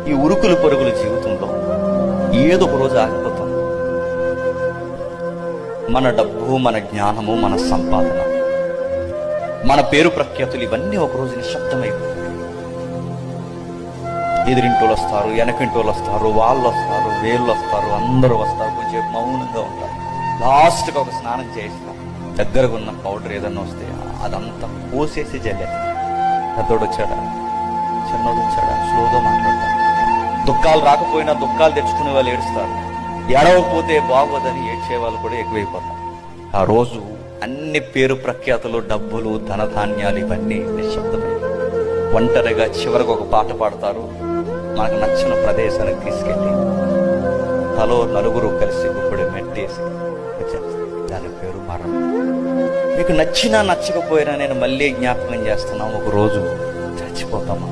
ఈ ఉరుకులు పరుగుల జీవితంలో ఏదో ఒక రోజు ఆగిపోతాం. మన డబ్బు, మన జ్ఞానము, మన సంపాదన, మన పేరు ప్రఖ్యాతులు ఇవన్నీ ఒకరోజు నిశ్శబ్దమైపోతాయి. ఎదిరింటోళ్ళు వస్తారు, వెనకింటోళ్ళు వస్తారు, వాళ్ళు వస్తారు, వీళ్ళు వస్తారు, అందరూ వస్తారు, కొంచెం మౌనంగా ఉంటారు. లాస్ట్గా ఒక స్నానం చేయిస్తారు. దగ్గరగా ఉన్న పౌడర్ ఏదన్నా వస్తే అదంతా పోసేసి జల్లేస్తారు. పెద్దోడు వచ్చాడా, చిన్నోడు వచ్చాడా, స్లోగా మాట్లాడతారు. దుఃఖాలు రాకపోయినా దుఃఖాలు తెచ్చుకునే వాళ్ళు ఏడుస్తారు. ఏడవకపోతే బాగోదని ఏడ్చే వాళ్ళు కూడా ఎక్కువైపోతారు. ఆ రోజు అన్ని పేరు ప్రఖ్యాతులు, డబ్బులు, ధనధాన్యాలు ఇవన్నీ నిశ్శబ్దమై ఒంటరిగా చివరికి ఒక పాట పాడతారు. మనకు నచ్చిన ప్రదేశానికి తీసుకెళ్ళి తలో నలుగురు కలిసి గుప్పుడు మెట్టేసి వచ్చేస్తారు. దాని పేరు మరణం. మీకు నచ్చినా నచ్చకపోయినా నేను మళ్ళీ జ్ఞాపకం చేస్తున్నాం, ఒక రోజు చచ్చిపోతామా.